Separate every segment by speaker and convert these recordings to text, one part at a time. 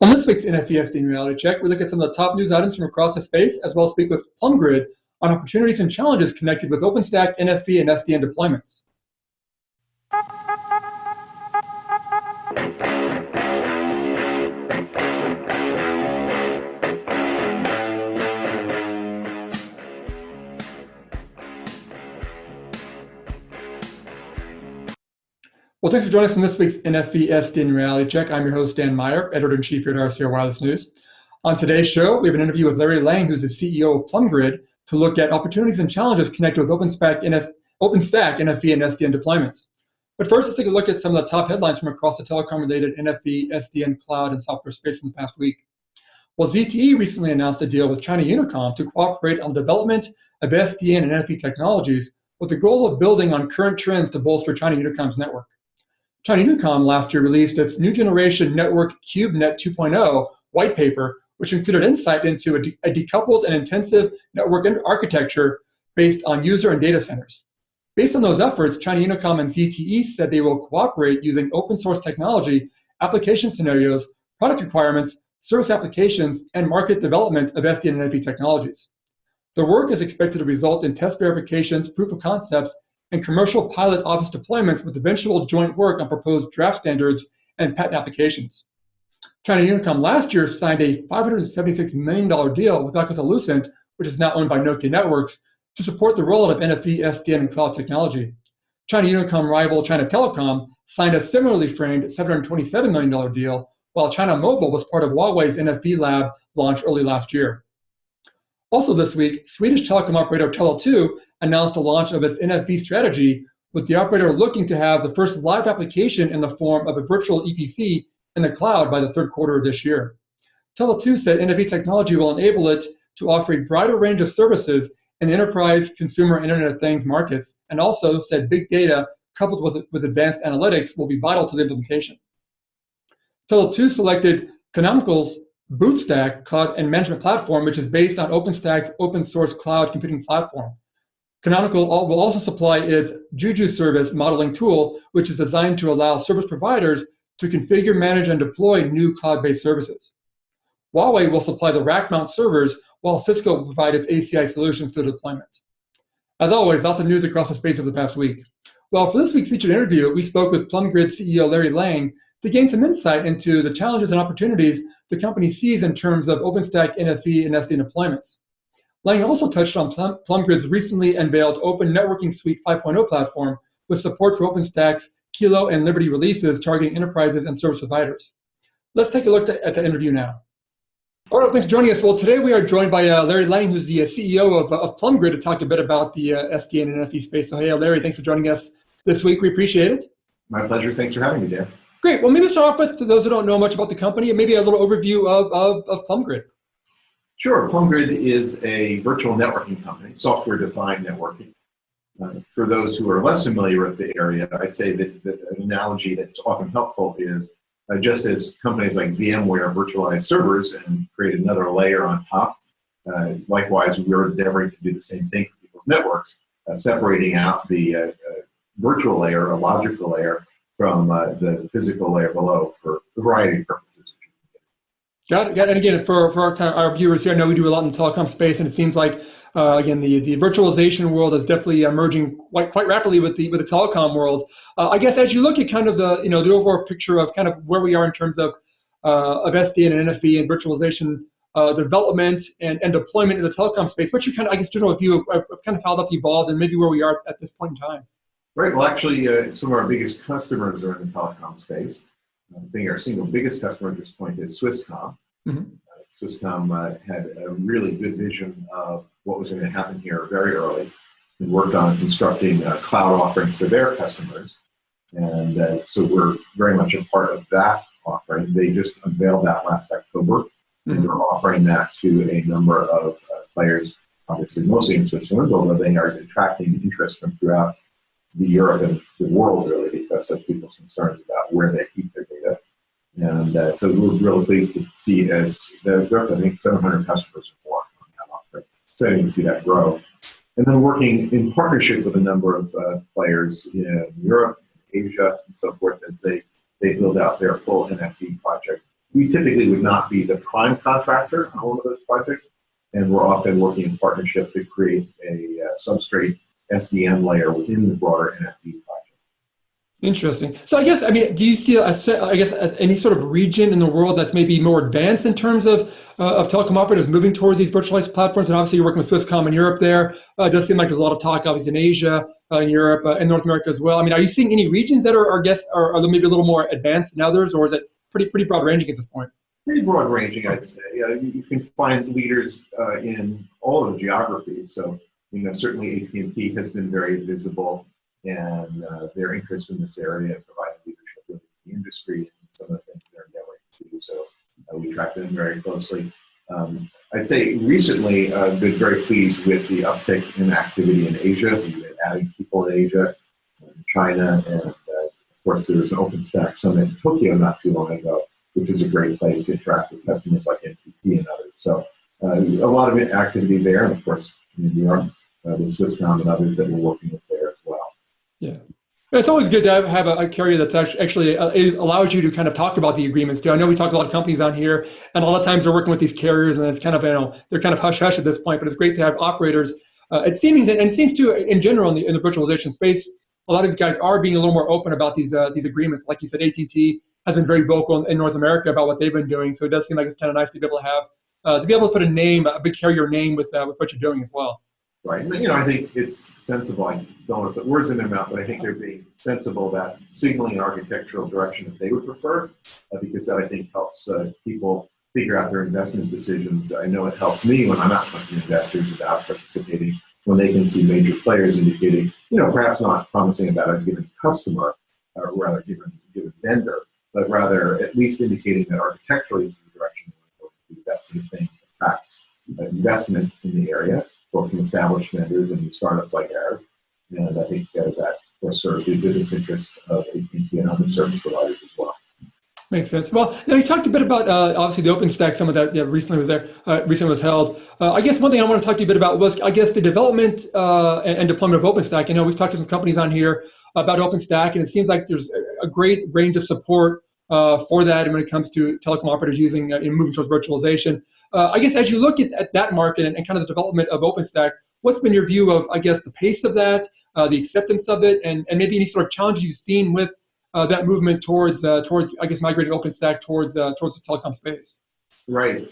Speaker 1: On this week's NFV SDN Reality Check, we look at some of the top news items from across the space, as well as speak with PlumGrid on opportunities and challenges connected with OpenStack, NFV, and SDN deployments. Well, thanks for joining us in this week's NFV SDN Reality Check. I'm your host, Dan Meyer, Editor-in-Chief here at RCR Wireless News. On today's show, we have an interview with Larry Lang, who's the CEO of PlumGrid, to look at opportunities and challenges connected with OpenStack, NFV, and SDN deployments. But first, let's take a look at some of the top headlines from across the telecom-related NFV, SDN, cloud, and software space in the past week. Well, ZTE recently announced a deal with China Unicom to cooperate on the development of SDN and NFV technologies with the goal of building on current trends to bolster China Unicom's network. China Unicom last year released its new generation network CubeNet 2.0 white paper, which included insight into a decoupled and intensive network architecture based on user and data centers. Based on those efforts, China Unicom and ZTE said they will cooperate using open source technology, application scenarios, product requirements, service applications, and market development of SDN and NFV technologies. The work is expected to result in test verifications, proof of concepts, and commercial pilot office deployments with eventual joint work on proposed draft standards and patent applications. China Unicom last year signed a $576 million deal with Alcatel-Lucent, which is now owned by Nokia Networks, to support the rollout of NFV, SDN, and cloud technology. China Unicom rival China Telecom signed a similarly framed $727 million deal, while China Mobile was part of Huawei's NFV lab launch early last year. Also this week, Swedish telecom operator Tele2 announced the launch of its NFV strategy, with the operator looking to have the first live application in the form of a virtual EPC in the cloud by the third quarter of this year. Tele2 said NFV technology will enable it to offer a broader range of services in the enterprise, consumer, Internet of Things markets, and also said big data coupled with advanced analytics will be vital to the implementation. Tele2 selected Canonical's BootStack cloud and management platform, which is based on OpenStack's open source cloud computing platform. Canonical will also supply its Juju service modeling tool, which is designed to allow service providers to configure, manage, and deploy new cloud-based services. Huawei will supply the rack mount servers, while Cisco will provide its ACI solutions to the deployment. As always, lots of news across the space of the past week. Well, for this week's featured interview, we spoke with PlumGrid CEO Larry Lang to gain some insight into the challenges and opportunities the company sees in terms of OpenStack, NFV, and SDN deployments. Lang also touched on PlumGrid's recently unveiled Open Networking Suite 5.0 platform with support for OpenStack's Kilo and Liberty releases targeting enterprises and service providers. Let's take a look at the interview now. All right, thanks for joining us. Well, today we are joined by Larry Lang, who's the CEO of PlumGrid, to talk a bit about the SDN and NFV space. So hey, Larry, thanks for joining us this week. We appreciate it.
Speaker 2: My pleasure. Thanks for having me, Dan.
Speaker 1: Great. Well, maybe start off with, for those who don't know much about the company, maybe a little overview of PlumGrid.
Speaker 2: Sure. PlumGrid is a virtual networking company, software-defined networking. For those who are less familiar with the area, I'd say that an analogy that's often helpful is just as companies like VMware virtualize servers and create another layer on top, likewise, we're endeavoring to do the same thing for people's networks, separating out the virtual layer, a logical layer, from the physical layer below for a variety of purposes.
Speaker 1: Got it. And again, for our viewers here, I know we do a lot in the telecom space, and it seems like again the virtualization world is definitely emerging quite rapidly with the telecom world. I guess as you look at kind of the the overall picture of kind of where we are in terms of SDN and NFV and virtualization development and deployment in the telecom space, what's your kind of general view of kind of how that's evolved and maybe where we are at this point in time?
Speaker 2: Right. Well, actually, some of our biggest customers are in the telecom space. I think our single biggest customer at this point is Swisscom. Mm-hmm. Swisscom had a really good vision of what was going to happen here very early and worked on constructing cloud offerings for their customers. And so we're very much a part of that offering. They just unveiled that last October. Mm-hmm. And we're offering that to a number of players, obviously mostly in Switzerland, although they are attracting interest from throughout the Europe and the world, really, because of people's concerns about where they keep their data. And so we're really pleased to see as the growth, I think 700 customers or more on that offering. Exciting to see that grow. And then working in partnership with a number of players in Europe, Asia, and so forth as they build out their full NFV project we typically would not be the prime contractor on one of those projects, and we're often working in partnership to create a substrate SDN layer within the broader NFV project.
Speaker 1: Interesting. So I guess, I mean, do you see, as any sort of region in the world that's maybe more advanced in terms of telecom operators moving towards these virtualized platforms? And obviously you're working with Swisscom in Europe there. It does seem like there's a lot of talk, obviously, in Asia, in Europe, and North America as well. I mean, are you seeing any regions that are maybe a little more advanced than others, or is it pretty broad ranging at this point?
Speaker 2: Pretty broad ranging, I'd say. You can find leaders in all of the geographies. So, certainly AT&T has been very visible, and their interest in this area and providing leadership in the industry and some of the things they're endeavoring to do. So we track them very closely. I'd say recently been very pleased with the uptick in activity in Asia. We've been adding people in Asia, China, and of course there was an OpenStack summit in Tokyo not too long ago, which is a great place to interact with customers like NTT and others. So a lot of activity there, and of course in New York, with Swisscom and others that we're working with there as well.
Speaker 1: Yeah. It's always good to have a carrier that's actually allows you to kind of talk about the agreements too. I know we talk to a lot of companies on here, and a lot of times they're working with these carriers, and it's kind of, they're kind of hush-hush at this point, but it's great to have operators. It seems to, in general, in the virtualization space, a lot of these guys are being a little more open about these agreements. Like you said, AT&T has been very vocal in North America about what they've been doing, so it does seem like it's kind of nice to be able to have, to put a big carrier name with what you're doing as well.
Speaker 2: Right. I think it's sensible. I don't want to put words in their mouth, but I think they're being sensible about signaling an architectural direction that they would prefer, because that, I think, helps people figure out their investment decisions. I know it helps me when I'm out talking to investors about participating, when they can see major players indicating, perhaps not promising about a given customer, or rather given vendor, but rather at least indicating that architecturally this is the direction we want to go. That sort of thing attracts investment in the area, both from established vendors and startups like ours. And I think that, of course, serves the business interest of AT&T and other service providers as well.
Speaker 1: Makes sense. Well, you talked a bit about obviously the OpenStack summit that recently was held. I guess one thing I want to talk to you a bit about was, I guess, the development and deployment of OpenStack. We've talked to some companies on here about OpenStack, and it seems like there's a great range of support for that, and when it comes to telecom operators using and moving towards virtualization. I guess as you look at that market and kind of the development of OpenStack, what's been your view of, I guess, the pace of that, the acceptance of it, and maybe any sort of challenges you've seen with that movement towards I guess, migrating OpenStack towards the telecom space?
Speaker 2: Right.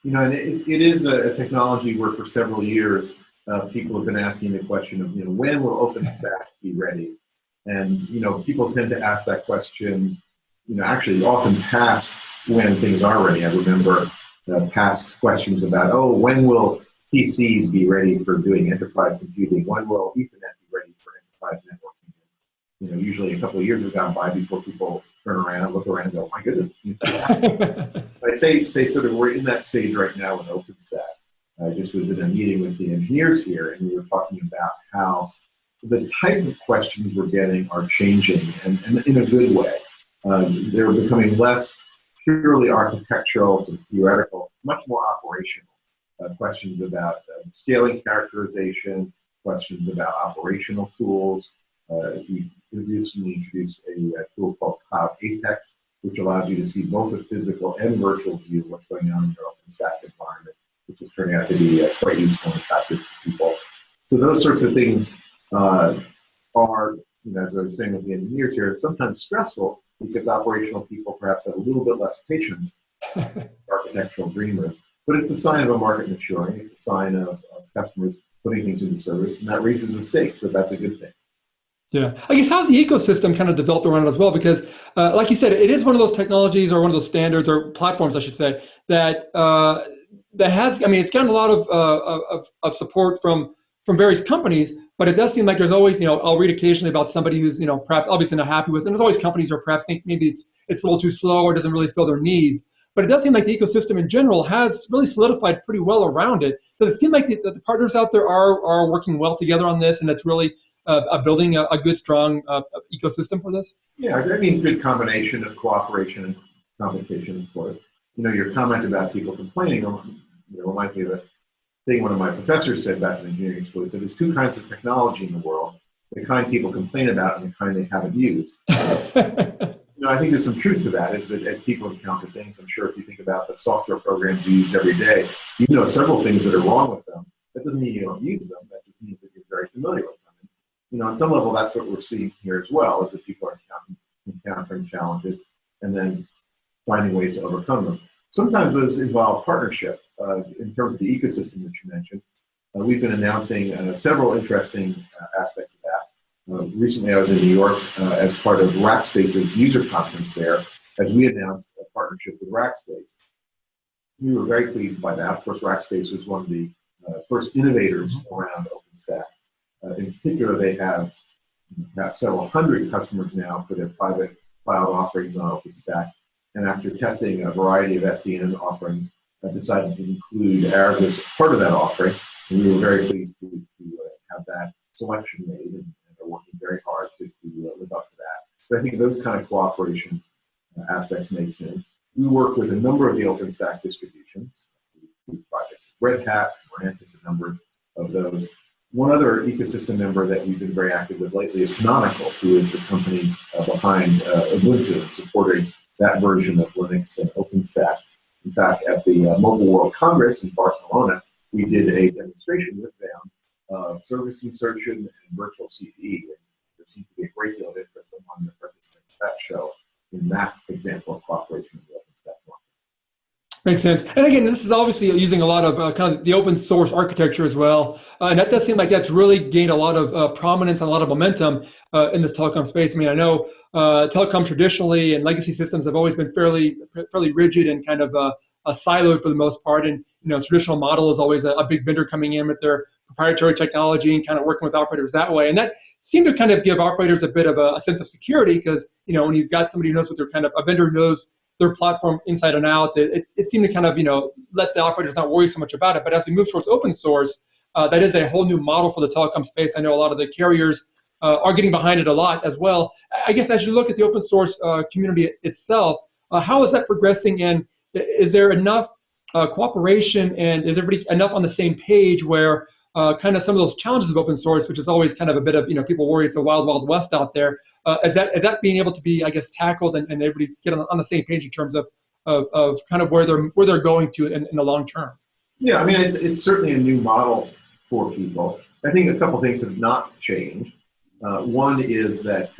Speaker 2: And it is a technology where for several years people have been asking the question of, when will OpenStack be ready? And people tend to ask that question, actually often past when things are ready. I remember past questions about, when will PCs be ready for doing enterprise computing? When will Ethernet be ready for enterprise networking? Usually a couple of years have gone by before people turn around, look around, and go, "My goodness, it seems to happen." I'd say sort of we're in that stage right now with OpenStack. I just was in a meeting with the engineers here, and we were talking about how the type of questions we're getting are changing, and in a good way. They're becoming less purely architectural and theoretical, much more operational. Questions about scaling characterization, questions about operational tools. We recently introduced a tool called Cloud Apex, which allows you to see both a physical and virtual view of what's going on in your OpenStack environment, which is turning out to be quite useful and attractive to people. So those sorts of things are, as I was saying with the engineers here, sometimes stressful because operational people perhaps have a little bit less patience than architectural dreamers. But it's a sign of a market maturing. It's a sign of customers putting things into service, and that raises the stakes, but that's a good thing.
Speaker 1: Yeah. I guess how's the ecosystem kind of developed around it as well? Because like you said, it is one of those technologies or one of those standards or platforms, I should say, that has, it's gotten a lot of support from various companies, but it does seem like there's always, I'll read occasionally about somebody who's, perhaps obviously not happy with it. And there's always companies who perhaps think maybe it's a little too slow or doesn't really fill their needs. But it does seem like the ecosystem in general has really solidified pretty well around it. Does it seem like the partners out there are working well together on this, and it's really building a good, strong ecosystem for this?
Speaker 2: Yeah, good combination of cooperation and competition, of course. Your comment about people complaining reminds me of a thing one of my professors said back in engineering school. He said there's two kinds of technology in the world: the kind people complain about and the kind they haven't used. I think there's some truth to that, is that as people encounter things, I'm sure if you think about the software programs you use every day, you know several things that are wrong with them. That doesn't mean you don't use them. That just means that you're very familiar with them. And, you know, on some level, that's what we're seeing here as well, is that people are encountering challenges and then finding ways to overcome them. Sometimes those involve partnership. In terms of the ecosystem that you mentioned, we've been announcing several interesting aspects of that. Recently, I was in New York as part of Rackspace's user conference there, as we announced a partnership with Rackspace. We were very pleased by that. Of course, Rackspace was one of the first innovators around OpenStack. In particular, they have several hundred customers now for their private cloud offerings on OpenStack. And after testing a variety of SDN offerings, decided to include ours as part of that offering. And we were very pleased to have that selection made, and are working very hard to live up to that. But I think those kind of cooperation aspects make sense. We work with a number of the OpenStack distributions. We projects Red Hat, Marantis, a number of those. One other ecosystem member that we've been very active with lately is Canonical, who is the company behind Ubuntu, and supporting that version of Linux and OpenStack. In fact, at the Mobile World Congress in Barcelona, we did a demonstration with them of service insertion and virtual CPE. And there seemed to be a great deal of interest among the participants at that show in that example of cooperation with the OpenStack market.
Speaker 1: Makes sense. And again, this is obviously using a lot of kind of the open source architecture as well. And that does seem like that's really gained a lot of prominence and a lot of momentum in this telecom space. I mean, I know telecom traditionally and legacy systems have always been fairly rigid and kind of siloed for the most part. And, you know, traditional model is always a big vendor coming in with their proprietary technology and kind of working with operators that way. And that seemed to kind of give operators a bit of a sense of security, because, you know, when you've got somebody who knows what they're kind of, a vendor knows their platform inside and out, it seemed to kind of, you know, let the operators not worry so much about it. But as we move towards open source, that is a whole new model for the telecom space. I know a lot of the carriers are getting behind it a lot as well. I guess as you look at the open source community itself, how is that progressing, and is there enough cooperation, and is everybody enough on the same page where kind of some of those challenges of open source, which is always kind of a bit of, you know, people worry it's a wild, wild west out there, is that being able to be, I guess, tackled and everybody get on the same page in terms of kind of where they're going to in the long term?
Speaker 2: Yeah, I mean, it's certainly a new model for people. I think a couple things have not changed. One is that,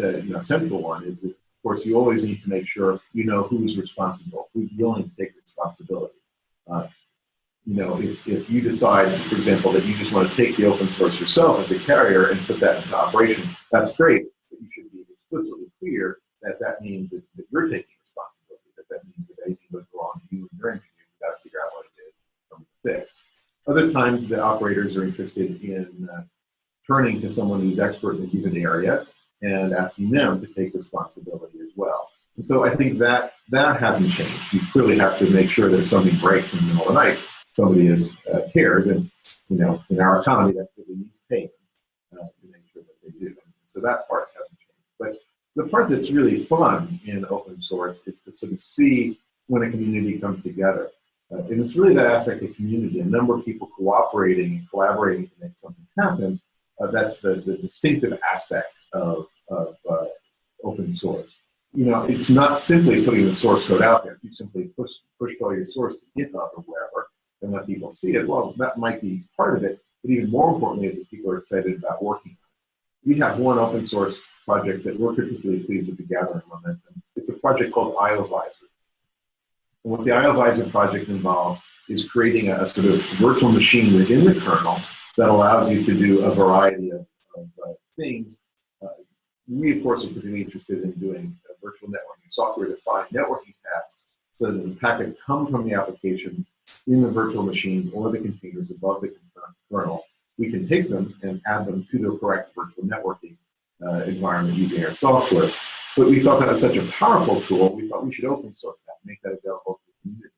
Speaker 2: central one is that, of course, you always need to make sure you know who's responsible, who's willing to take responsibility. If you decide, for example, that you just want to take the open source yourself as a carrier and put that into operation, that's great, but you should be explicitly clear that that means that you're taking responsibility, that means that anything goes wrong, you and your engineers have got to figure out what it is from the fix. Other times, the operators are interested in turning to someone who's expert in a given area and asking them to take responsibility as well. And so I think that hasn't changed. You clearly have to make sure that if something breaks in the middle of the night, somebody is cared, and in our economy, that really needs payment to make sure that they do. And so that part hasn't changed. But the part that's really fun in open source is to sort of see when a community comes together. And it's really that aspect of community, a number of people cooperating and collaborating to make something happen. That's the distinctive aspect of open source. It's not simply putting the source code out there. If you simply push all your source to GitHub or wherever and let people see it, well, that might be part of it. But even more importantly is that people are excited about working on it. We have one open source project that we're particularly pleased with the gathering momentum. It's a project called IOVisor. And what the IOVisor project involves is creating a sort of virtual machine within the kernel that allows you to do a variety of things. We, of course, are particularly interested in doing virtual networking, software-defined networking tasks, so that the packets come from the applications in the virtual machine or the containers above the kernel. We can take them and add them to the correct virtual networking environment using our software. But we thought that was such a powerful tool, we thought we should open source that, make that available to the community.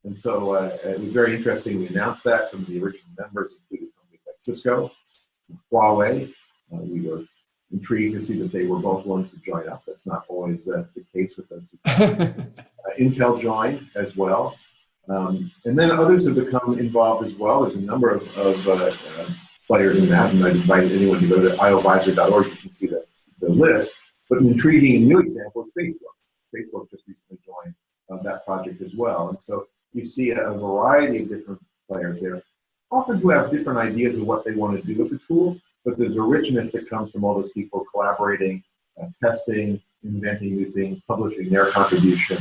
Speaker 2: And so it was very interesting. We announced that. Some of the original members included companies like Cisco, Huawei. We were intrigued to see that they were both willing to join up. That's not always the case with those two companies. Intel joined as well. And then others have become involved as well. There's a number of players in that, and I'd invite anyone to go to iovisor.org. You can see the list. But an intriguing new example is Facebook. Facebook just recently joined that project as well. And so you see a variety of different players there, often who have different ideas of what they want to do with the tool, but there's a richness that comes from all those people collaborating, testing, inventing new things, publishing their contribution.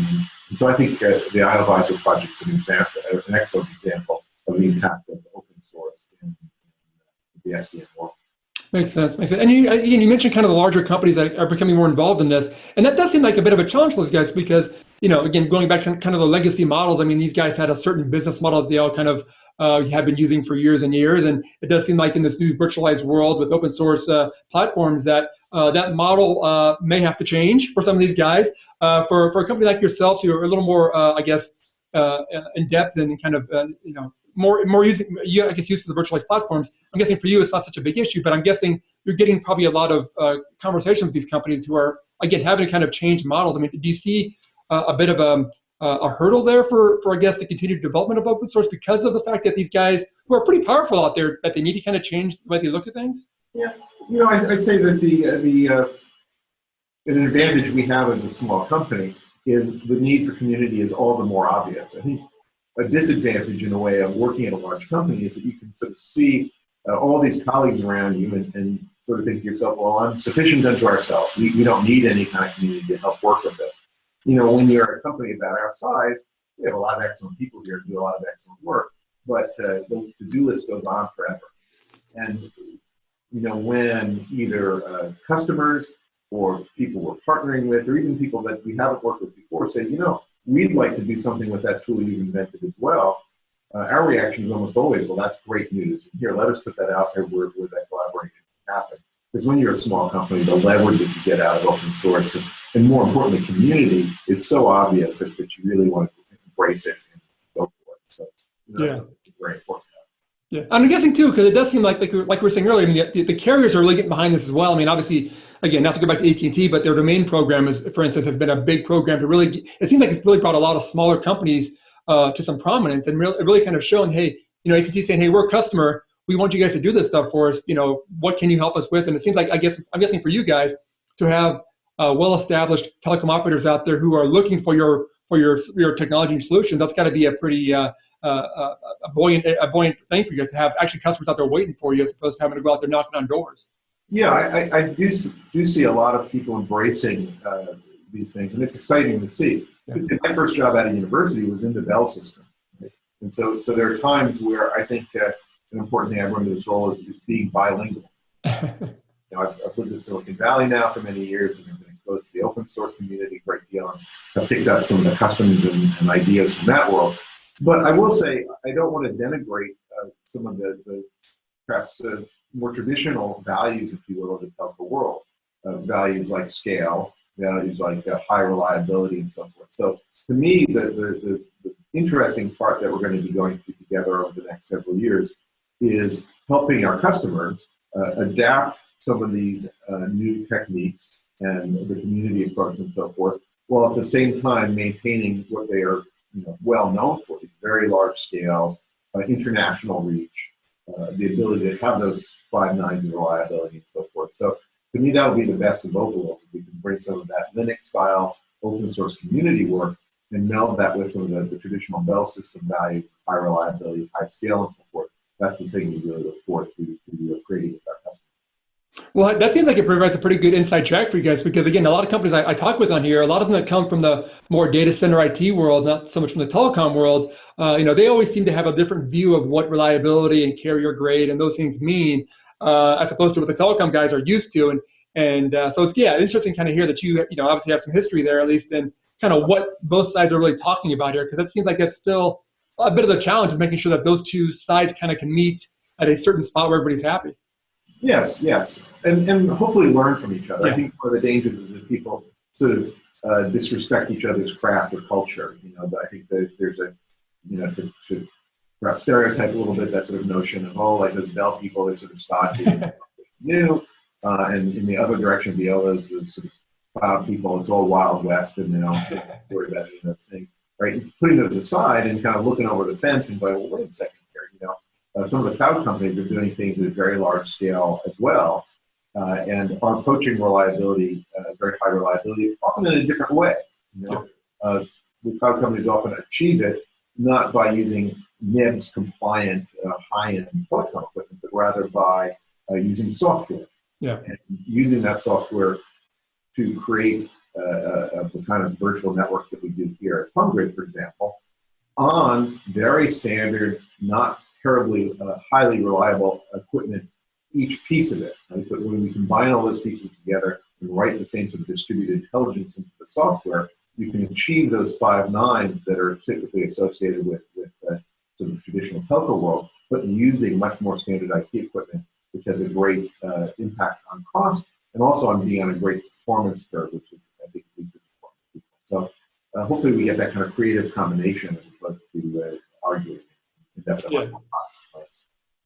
Speaker 2: And so I think the iAdvisor project is an excellent example of the impact of open source in the SDN world.
Speaker 1: Makes sense. Makes sense. And you mentioned kind of the larger companies that are becoming more involved in this, and that does seem like a bit of a challenge for those guys because, again, going back to kind of the legacy models. I mean, these guys had a certain business model that they all kind of have been using for years and years, and it does seem like in this new virtualized world with open source platforms that that model may have to change for some of these guys. For a company like yourselves, who are a little more, I guess, in depth and kind of, more using, I guess, used to the virtualized platforms. I'm guessing for you, it's not such a big issue, but I'm guessing you're getting probably a lot of conversations with these companies who are, again, having to kind of change models. I mean, do you see a bit of a hurdle there for, I guess, the continued development of open source because of the fact that these guys who are pretty powerful out there, that they need to kind of change the way they look at things?
Speaker 2: Yeah, I'd say that an advantage we have as a small company is the need for community is all the more obvious. I think a disadvantage in a way of working at a large company is that you can sort of see all these colleagues around you and sort of think to yourself, well, I'm sufficient unto ourselves. We don't need any kind of community to help work with this. When you're a company about our size, we have a lot of excellent people here who do a lot of excellent work, but the to-do list goes on forever. And when either customers or people we're partnering with, or even people that we haven't worked with before say, we'd like to do something with that tool you've invented as well, our reaction is almost always, well, that's great news. Here, let us put that out there where that collaboration can happen. Because when you're a small company, the leverage that you get out of open source, and more importantly, community, is so obvious that you really want to embrace it and go for it. So it's very important.
Speaker 1: Yeah, I'm guessing too, because it does seem like we were saying earlier, I mean, the carriers are really getting behind this as well. I mean, obviously, again, not to go back to AT&T, but their domain program, for instance, has been a big program to really, it seems like it's really brought a lot of smaller companies to some prominence, and really kind of shown, hey, AT&T saying, hey, we're a customer, we want you guys to do this stuff for us, what can you help us with? And it seems like, I'm guessing for you guys to have well-established telecom operators out there who are looking for your technology and solution, that's got to be a pretty a buoyant thing for you guys to have actually customers out there waiting for you as opposed to having to go out there knocking on doors.
Speaker 2: Yeah, I do see a lot of people embracing these things, and it's exciting to see. Yeah. My first job out of university was in the Bell system, right? And so there are times where I think an important thing I bring to this role is being bilingual. I've lived in Silicon Valley now for many years, and I've been exposed to the open source community a great deal, and I've picked up some of the customs and ideas from that world. But I will say, I don't want to denigrate some of the perhaps more traditional values, if you will, of the telco world. Values like scale, values like high reliability, and so forth. So to me, the interesting part that we're going to be going through together over the next several years is helping our customers adapt some of these new techniques and the community approach and so forth, while at the same time maintaining what they are well known for, these very large scales, international reach, the ability to have those 5 nines of reliability and so forth. So to me, that would be the best of both worlds if we can bring some of that Linux-style open source community work and meld that with some of the traditional Bell system values, high reliability, high scale, and so forth. That's the thing we really look forward to creating with our customers.
Speaker 1: Well, that seems like it provides a pretty good inside track for you guys, because again, a lot of companies I talk with on here, a lot of them that come from the more data center IT world, not so much from the telecom world, they always seem to have a different view of what reliability and carrier grade and those things mean, as opposed to what the telecom guys are used to. And so it's interesting kind of hear that you obviously have some history there, at least, in kind of what both sides are really talking about here, because it seems like that's still a bit of the challenge, is making sure that those two sides kind of can meet at a certain spot where everybody's happy.
Speaker 2: Yes, and hopefully learn from each other.
Speaker 1: Yeah.
Speaker 2: I think one of the dangers is that people sort of disrespect each other's craft or culture. But I think there's a to perhaps stereotype a little bit that sort of notion of like those Bell people, they're sort of stodgy, new, and in the other direction of the those sort of cloud people, it's all Wild West, and they don't worry about any of those things, right? And putting those aside and kind of looking over the fence and going, well, wait a second here, some of the cloud companies are doing things at a very large scale as well, and are approaching reliability, very high reliability, often in a different way. You know, the cloud companies often achieve it not by using NIBS compliant high-end telecom equipment, but rather by using software.
Speaker 1: Yeah.
Speaker 2: And using that software to create the kind of virtual networks that we do here at PlumGrid, for example, on very standard, not terribly highly reliable equipment, each piece of it. Right? But when we combine all those pieces together and write the same sort of distributed intelligence into the software, you can achieve those 5 nines that are typically associated with sort of traditional telco world, but using much more standard IT equipment, which has a great impact on cost and also on being on a great performance curve, which is, I think, leads to people. So hopefully we get that kind of creative combination as opposed to arguing indefinitely.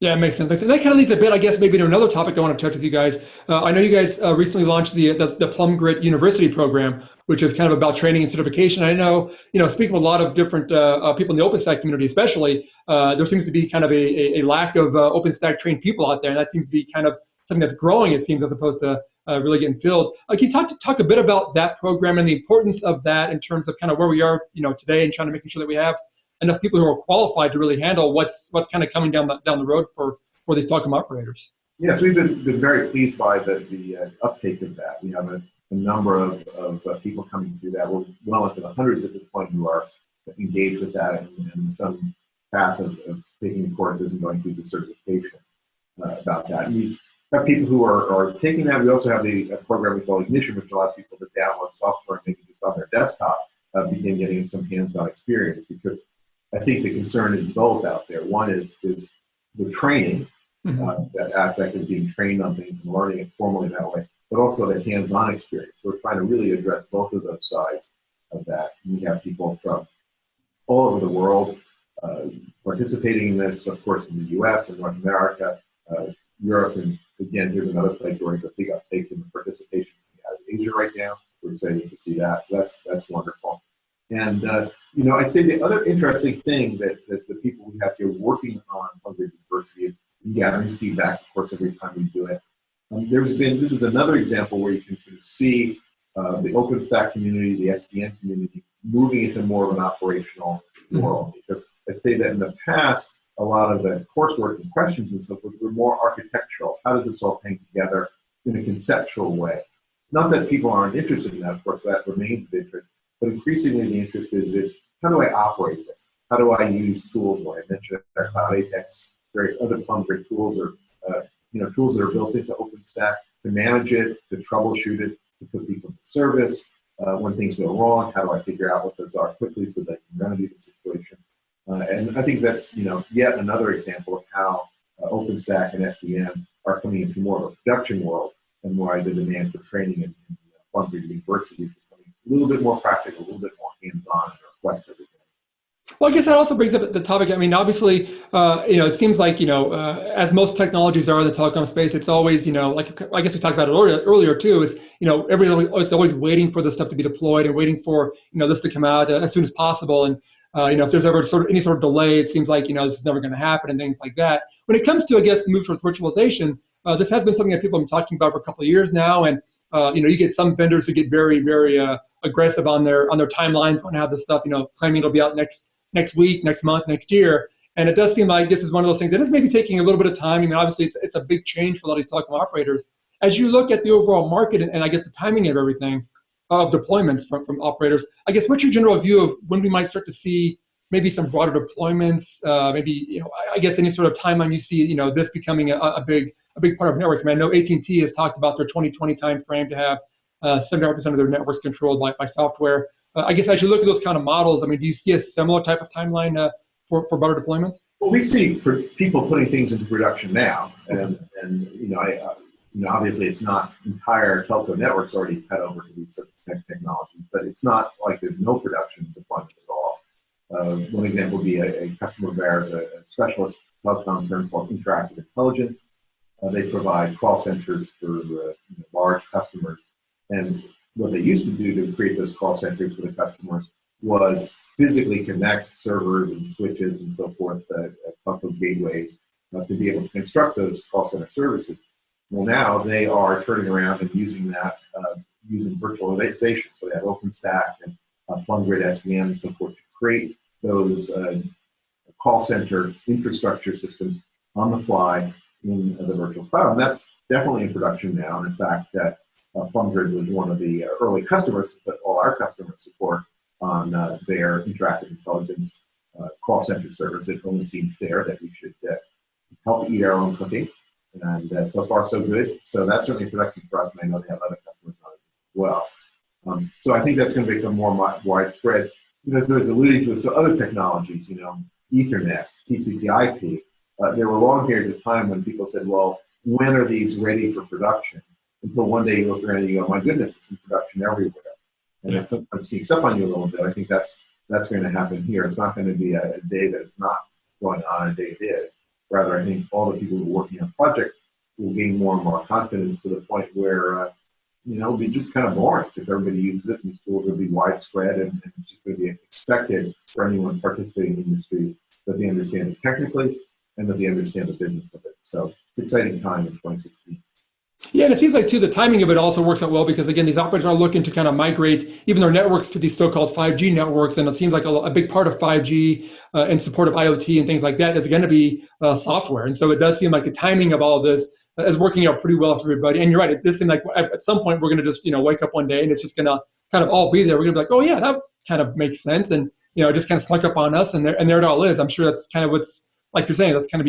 Speaker 1: Yeah, it makes sense. And that kind of leads a bit, I guess, maybe to another topic I want to touch with you guys. I know you guys recently launched the PlumGrid University program, which is kind of about training and certification. I know, speaking with a lot of different people in the OpenStack community, especially, there seems to be kind of a lack of OpenStack trained people out there, and that seems to be kind of something that's growing, it seems, as opposed to really getting filled. Can you talk a bit about that program and the importance of that in terms of kind of where we are, today, and trying to making sure that we have enough people who are qualified to really handle what's kind of coming down the road for these telecom operators?
Speaker 2: Yes, we've been very pleased by the uptake of that. We have a number of people coming through that. We're well into the hundreds at this point who are engaged with that and some path of taking courses and going through the certification about that. And we have people who are taking that. We also have the program we call Ignition, which allows people to download software and maybe just on their desktop begin getting some hands-on experience, because I think the concern is both out there. One is the training, that aspect of being trained on things and learning it formally that way, but also the hands-on experience. So we're trying to really address both of those sides of that. And we have people from all over the world participating in this, of course, in the US and North America, Europe, and again, here's another place where we're going to big uptake in the participation out of Asia right now. We're excited to see that. So that's wonderful. And, I'd say the other interesting thing that the people we have here working on PlumGrid University is gathering feedback, of course, every time we do it. This is another example where you can sort of see the OpenStack community, the SDN community, moving into more of an operational world. Because I'd say that in the past, a lot of the coursework and questions and so forth were more architectural. How does this all hang together in a conceptual way? Not that people aren't interested in that, of course, that remains of interest. But increasingly, the interest is how do I operate this? How do I use tools? Well, I mentioned our Cloud Apex, various other PlumGrid tools, or tools that are built into OpenStack to manage it, to troubleshoot it, to put people into service. When things go wrong, how do I figure out what those are quickly so that I can remedy the situation? And I think that's yet another example of how OpenStack and SDN are coming into more of a production world, and why the demand for training in PlumGrid University is becoming a little bit more practical, a little bit more hands-on in the requests that we're getting.
Speaker 1: Well, I guess that also brings up the topic. I mean, obviously, it seems like, as most technologies are in the telecom space, it's always, like I guess we talked about it earlier too, is, everybody is always waiting for this stuff to be deployed and waiting for, this to come out as soon as possible. And, if there's ever any sort of delay, it seems like, this is never going to happen and things like that. When it comes to, I guess, the move towards virtualization, this has been something that people have been talking about for a couple of years now. And, you get some vendors who get very, very aggressive on their timelines, want to have this stuff, claiming it'll be out next week, next month, next year. And it does seem like this is one of those things that is maybe taking a little bit of time. I mean, obviously, it's a big change for a lot of these telecom operators. As you look at the overall market and I guess the timing of everything, of deployments from operators, I guess what's your general view of when we might start to see maybe some broader deployments, maybe, I guess any sort of timeline you see, this becoming a big part of networks. I mean, I know AT&T has talked about their 2020 timeframe to have 75% of their networks controlled by software. I guess as you look at those kind of models, I mean, do you see a similar type of timeline for broader deployments?
Speaker 2: Well, we see people putting things into production now, and obviously it's not entire telco networks already cut over to these sorts of technologies, but it's not like there's no production deployments at all. One example would be a customer of ours, a specialist telecom firm called Interactive Intelligence. They provide call centers for large customers. And what they used to do to create those call centers for the customers was physically connect servers and switches and so forth, telco gateways, to be able to construct those call center services. Well, now they are turning around and using that, using virtualization. So they have OpenStack and PlumGrid, SDN, and so forth, to create those call center infrastructure systems on the fly in the virtual cloud. And that's definitely in production now. And in fact, PlumGrid was one of the early customers to put all our customer support on their interactive intelligence call center service. It only seemed fair that we should help eat our own cooking. And so far, so good. So that's certainly production for us, and I know they have other customers on it as well. So I think that's going to become more widespread. As I was alluding to, so other technologies, Ethernet, TCP/IP. There were long periods of time when people said, well, when are these ready for production? Until one day you look around and you go, my goodness, it's in production everywhere. And it sometimes sneaks up on you a little bit. I think that's going to happen here. It's not going to be a day that it's not going on, a day it is. Rather, I think all the people who are working on projects will gain more and more confidence to the point where, it'll be just kind of boring because everybody uses it and these tools will be widespread and it's just going to be expected for anyone participating in the industry that they understand it technically and that they understand the business of it. So it's an exciting time in 2016.
Speaker 1: Yeah, and it seems like, too, the timing of it also works out well because, again, these operators are looking to kind of migrate even their networks to these so-called 5G networks. And it seems like a big part of 5G and support of IoT and things like that is going to be software. And so it does seem like the timing of all of this is working out pretty well for everybody. And you're right, it does seem like at some point we're going to just, wake up one day and it's just going to kind of all be there. We're going to be like, oh, yeah, that kind of makes sense. And, it just kind of snuck up on us and there it all is. I'm sure that's kind of what's, like you're saying, that's kind of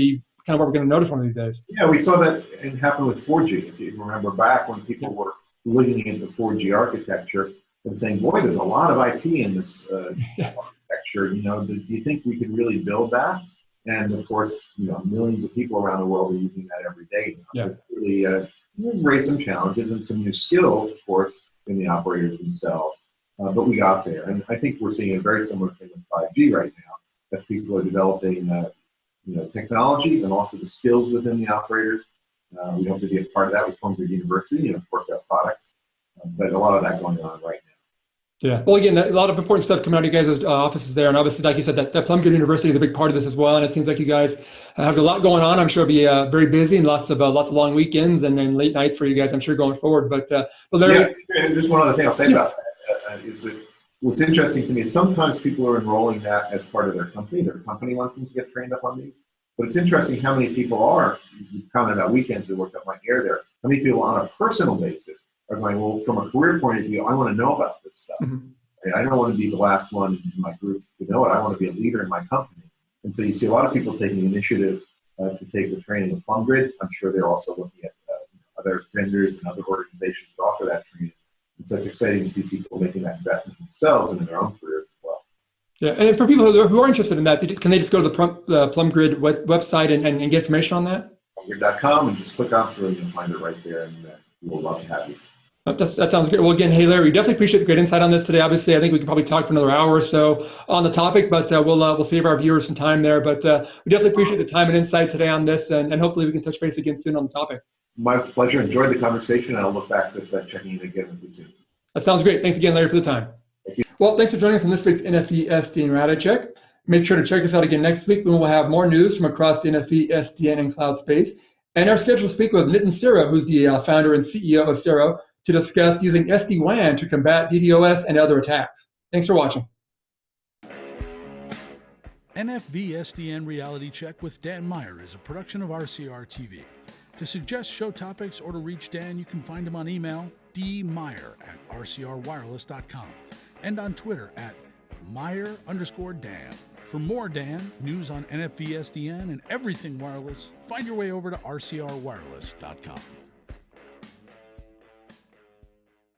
Speaker 1: what we're going to notice one of these days.
Speaker 2: Yeah, we saw that it happen with 4G. If you remember back when people were looking at the 4G architecture and saying, boy, there's a lot of IP in this architecture. Do you think we could really build that? And of course, millions of people around the world are using that every day. It really raised some challenges and some new skills, of course, in the operators themselves. But we got there. And I think we're seeing a very similar thing with 5G right now, as people are developing technology and also the skills within the operators. We hope to be a part of that with PlumGrid University and, of course, our products. But a lot of that going on right now.
Speaker 1: Yeah. Well, again, a lot of important stuff coming out of you guys' offices there. And obviously, like you said, that PlumGrid University is a big part of this as well. And it seems like you guys have a lot going on. I'm sure it'll be very busy and lots of long weekends and then late nights for you guys, I'm sure, going forward. But Larry,
Speaker 2: and just one other thing I'll say about that is that what's interesting to me is sometimes people are enrolling that as part of their company. Their company wants them to get trained up on these. But it's interesting how many people are, you commented about weekends that worked up my hair there, how many people on a personal basis are going, well, from a career point of view, I want to know about this stuff. Mm-hmm. I don't want to be the last one in my group to know it. I want to be a leader in my company. And so you see a lot of people taking initiative to take the training of PlumGrid. I'm sure they're also looking at other vendors and other organizations that offer that training. And so it's exciting to see people making that investment themselves and in their own careers as well.
Speaker 1: Yeah, and for people who are interested in that, can they just go to the PlumGrid website and get information on that?
Speaker 2: PlumGrid.com and just click on through and you'll find it right there, and we'll love to have you.
Speaker 1: That sounds good. Well, again, hey, Larry, we definitely appreciate the great insight on this today. Obviously, I think we could probably talk for another hour or so on the topic, but we'll save our viewers some time there. But we definitely appreciate the time and insight today on this, and hopefully we can touch base again soon on the topic.
Speaker 2: My pleasure. Enjoyed the conversation, and I'll look back to checking in again with you soon.
Speaker 1: That sounds great. Thanks again, Larry, for the time.
Speaker 2: Thank you.
Speaker 1: Well, thanks for joining us on this week's NFV SDN Reality Check. Make sure to check us out again next week when we'll have more news from across the NFV, SDN, and cloud space. And our schedule to speak with Nitin Sira, who's the founder and CEO of Siro, to discuss using SD-WAN to combat DDoS and other attacks. Thanks for watching.
Speaker 3: NFV SDN Reality Check with Dan Meyer is a production of RCR TV. To suggest show topics or to reach Dan, you can find him on email, dmeyer@rcrwireless.com, and on Twitter @Meyer_Dan. For more Dan, news on NFV SDN and everything wireless, find your way over to rcrwireless.com.